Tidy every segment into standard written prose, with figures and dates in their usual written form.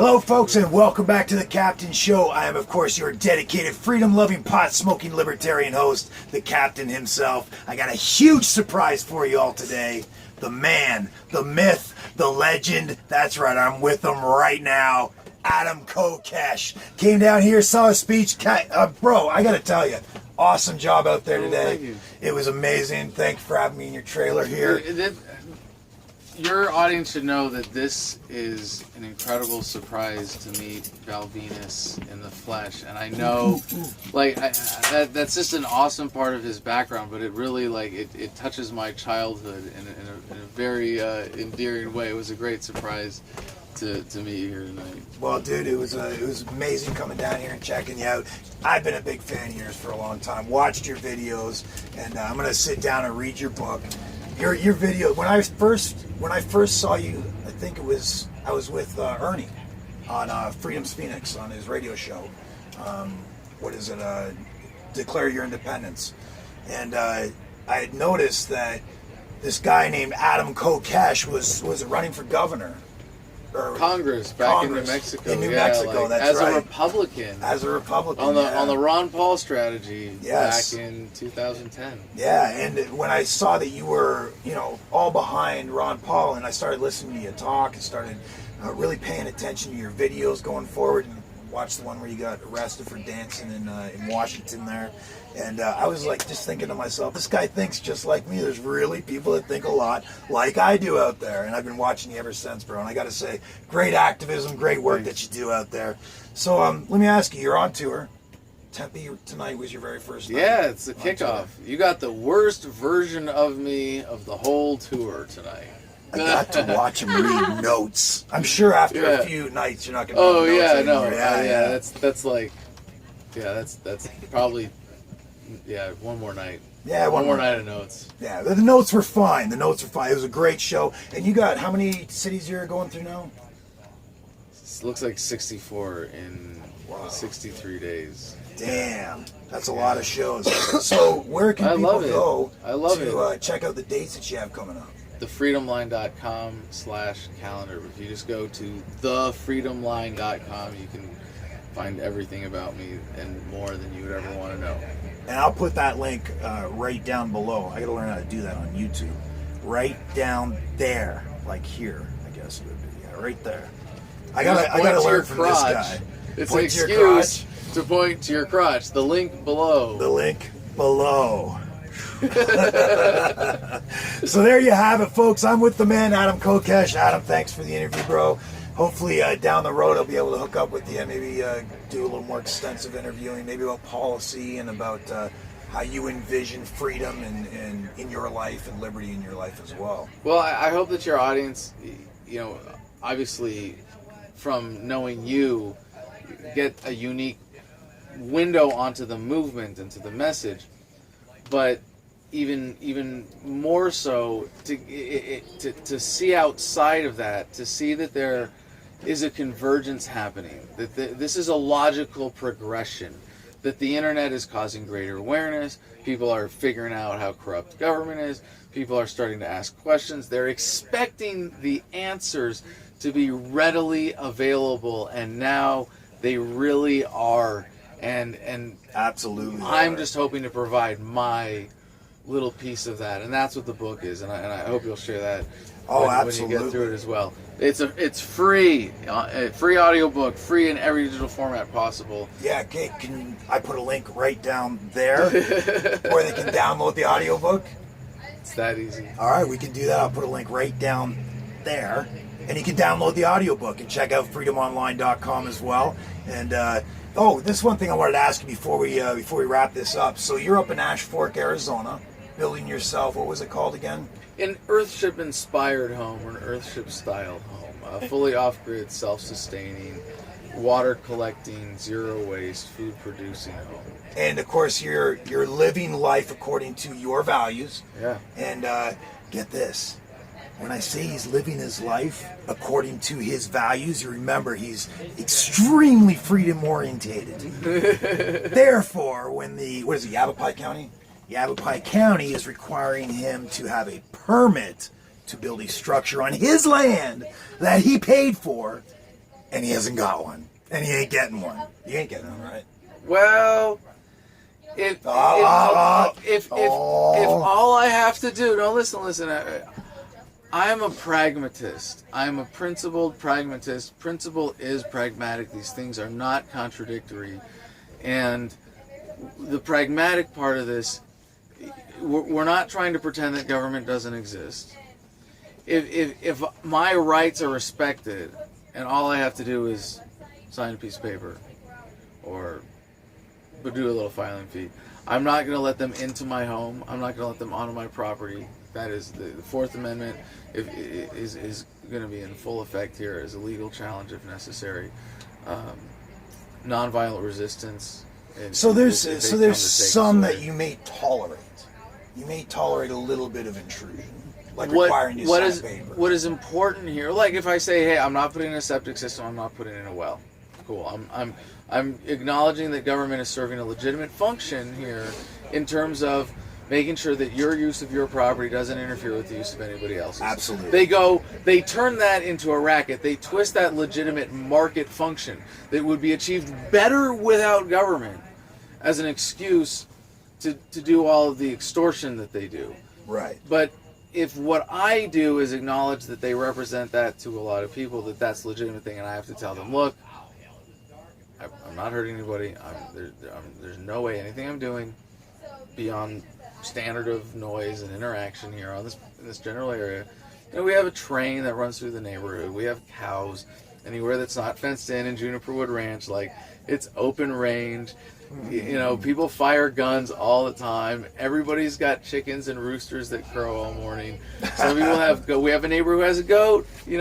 Hello folks, and welcome back to the Captain Show. I am of course your dedicated freedom-loving pot-smoking libertarian host, the Captain himself. I got a huge surprise for you all today. The man, the myth, the legend, that's right, I'm with him right now. Adam Kokesh came down here, saw a speech. Bro, I gotta tell you, awesome job out there today. Thank you. It was amazing. Thanks for having me in your trailer here. Your audience should know that this is an incredible surprise to meet Val Venus in the flesh, and I know, that's just an awesome part of his background. But it really, it touches my childhood in a very endearing way. It was a great surprise to meet you here tonight. Well, dude, it was amazing coming down here and checking you out. I've been a big fan of yours for a long time. Watched your videos, and I'm gonna sit down and read your book. Your video. When I first saw you, I think I was with Ernie on Freedom's Phoenix on his radio show. What is it? Declare Your Independence. And I had noticed that this guy named Adam Kokesh was running for governor. Congress back in New Mexico. In New Mexico, that's as right. a Republican. As a Republican. On the Ron Paul strategy. Yes. Back in 2010. Yeah, and when I saw that you were, all behind Ron Paul, and I started listening to you talk and started really paying attention to your videos going forward, and watched the one where you got arrested for dancing in Washington there. And I was just thinking to myself, this guy thinks just like me. There's really people that think a lot like I do out there. And I've been watching you ever since, bro. And I got to say, great activism, great work that you do out there. So let me ask you, you're on tour. Tempe tonight was your very first night. Yeah, it's the kickoff. You got the worst version of me of the whole tour tonight. I got to watch him read notes. I'm sure after a few nights you're not going to read notes anymore. That's probably one more night. Yeah, one more night of notes. Yeah, the notes were fine. It was a great show. And you got how many cities you're going through now? It looks like 64 in 63 days. Damn, that's a lot of shows. So where can people go to check out the dates that you have coming up? thefreedomline.com/calendar. If you just go to thefreedomline.com, you can find everything about me and more than you would ever want to know. And I'll put that link right down below. I gotta learn how to do that on YouTube. Right down there, like here, I guess it would be. Yeah, right there. I gotta learn from this guy. It's an excuse to point to your crotch. The link below. The link below. So there you have it, folks. I'm with the man, Adam Kokesh. Adam, thanks for the interview, bro. Hopefully down the road I'll be able to hook up with you and maybe do a little more extensive interviewing, maybe about policy and about how you envision freedom and in your life and liberty in your life as well. Well, I hope that your audience, obviously from knowing you, get a unique window onto the movement and to the message, but even more so to see outside of that, to see that there is a convergence happening, that this is a logical progression, that the internet is causing greater awareness, people are figuring out how corrupt government is, people are starting to ask questions, they're expecting the answers to be readily available, and now they really are, and absolutely I'm just hoping to provide my little piece of that, and that's what the book is, and I hope you'll share that when you get through it as well. It's free, free audiobook, free in every digital format possible. Yeah, okay, can I put a link right down there where they can download the audiobook? It's that easy. All right, we can do that. I'll put a link right down there, and you can download the audiobook and check out freedomonline.com as well. And this is one thing I wanted to ask you before we wrap this up. So you're up in Ash Fork, Arizona, building yourself, what was it called again? An Earthship-inspired home, or an Earthship-style home. A fully off-grid, self-sustaining, water-collecting, zero-waste, food-producing home. And, of course, you're living life according to your values. Yeah. And get this. When I say he's living his life according to his values, you remember he's extremely freedom-orientated. Therefore, when Yavapai County? Yavapai County is requiring him to have a permit to build a structure on his land that he paid for. And he hasn't got one. And he ain't getting one. You ain't getting one, right? Well, if all I have to do, no, listen. I'm a pragmatist. I'm a principled pragmatist. Principle is pragmatic. These things are not contradictory, and the pragmatic part of this, we're not trying to pretend that government doesn't exist. If my rights are respected, and all I have to do is sign a piece of paper, but do a little filing fee, I'm not going to let them into my home. I'm not going to let them onto my property. That is the Fourth Amendment is going to be in full effect here as a legal challenge if necessary. Nonviolent resistance. So there's some that you may tolerate. You may tolerate a little bit of intrusion, like requiring you to sign paper. What is important here? Like if I say, hey, I'm not putting in a septic system, I'm not putting in a well. Cool. I'm acknowledging that government is serving a legitimate function here in terms of making sure that your use of your property doesn't interfere with the use of anybody else's. Absolutely. They turn that into a racket. They twist that legitimate market function that would be achieved better without government as an excuse to do all of the extortion that they do. Right. But if what I do is acknowledge that they represent that to a lot of people, that's a legitimate thing, and I have to tell them, look, I'm not hurting anybody. There's no way anything I'm doing beyond standard of noise and interaction here in this general area. We have a train that runs through the neighborhood. We have cows. Anywhere that's not fenced in Juniperwood Ranch, like it's open range. People fire guns all the time. Everybody's got chickens and roosters that crow all morning. Some people we have a neighbor who has a goat. You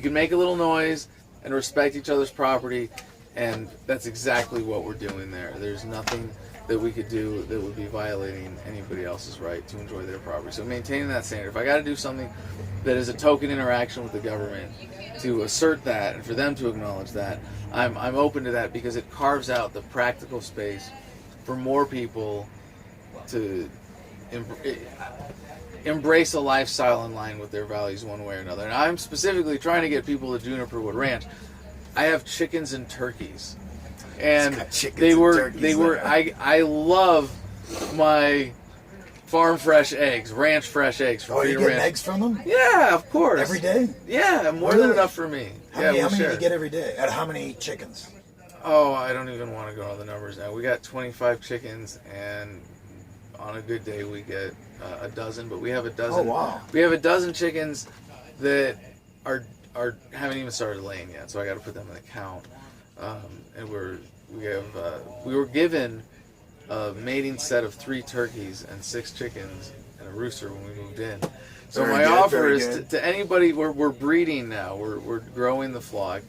can make a little noise and respect each other's property, and that's exactly what we're doing there. There's nothing that we could do that would be violating anybody else's right to enjoy their property. So maintaining that standard. If I got to do something that is a token interaction with the government to assert that and for them to acknowledge that, I'm open to that because it carves out the practical space for more people to embrace a lifestyle in line with their values one way or another. And I'm specifically trying to get people to Juniperwood Ranch. I have chickens and turkeys. And I love my farm fresh eggs, ranch fresh eggs from Freedom you Ranch. get eggs from them? Yeah, of course. Every day? Yeah, more than enough for me. How many do you get every day? At how many chickens? Oh, I don't even want to go on the numbers now. We got 25 chickens, and on a good day we get a dozen. But we have a dozen. Oh wow! We have a dozen chickens that are haven't even started laying yet, so I got to put them in the count. And we were given a mating set of 3 turkeys and 6 chickens and a rooster when we moved in. So my offer is to anybody. We're breeding now. We're growing the flock.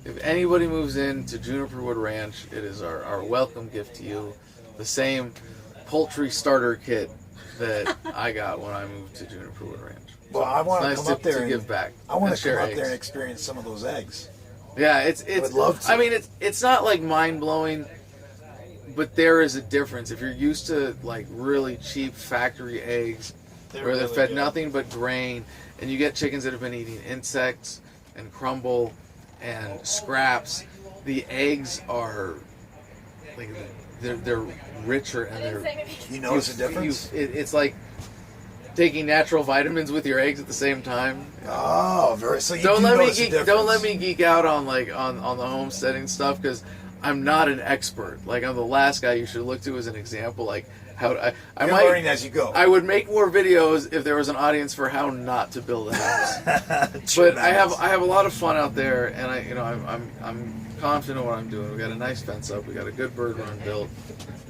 If anybody moves into Juniperwood Ranch, it is our welcome gift to you. The same poultry starter kit that I got when I moved to Juniperwood Ranch. Well, I want to come up there and give back. I want to come up there and experience some of those eggs. Yeah, it's. I would love to. I mean, it's not like mind blowing, but there is a difference. If you're used to like really cheap factory eggs, where they're fed nothing but grain, and you get chickens that have been eating insects and crumble and scraps, the eggs are like they're richer and they're. You notice a difference? It's like taking natural vitamins with your eggs at the same time. Oh, very. So Don't let me geek out on on the homesteading stuff because I'm not an expert. Like I'm the last guy you should look to as an example. Like how I You're might learning as you go. I would make more videos if there was an audience for how not to build a house. But I have a lot of fun out there, and I'm confident in what I'm doing. We got a nice fence up. We got a good bird run built.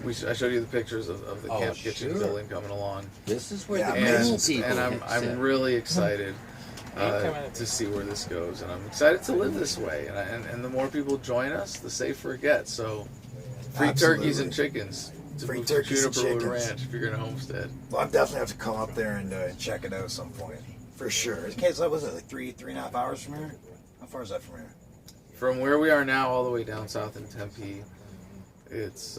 I showed you the pictures of the camp kitchen building coming along. This is where the main people and I'm really excited to see where this goes, and I'm excited to live this way. And the more people join us, the safer it gets. So, free turkeys and chickens. Free turkeys and chickens. Ranch if you're going to homestead. Well, I definitely have to come up there and check it out at some point, for sure. Okay, so was it like 3.5 hours from here? How far is that from here? From where we are now, all the way down south in Tempe, it's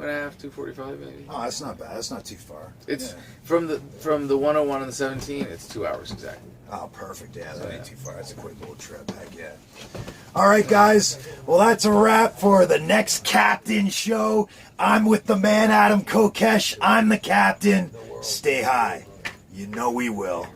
2.5, 2:45 maybe. Oh, that's not bad. That's not too far. It's from the 101 and the 17. It's 2 hours exactly. Oh, perfect. Yeah, that ain't too far. That's a quick little trip. Heck yeah. All right, guys. Well, that's a wrap for the next Captain show. I'm with the man, Adam Kokesh. I'm the captain. Stay high. You know we will.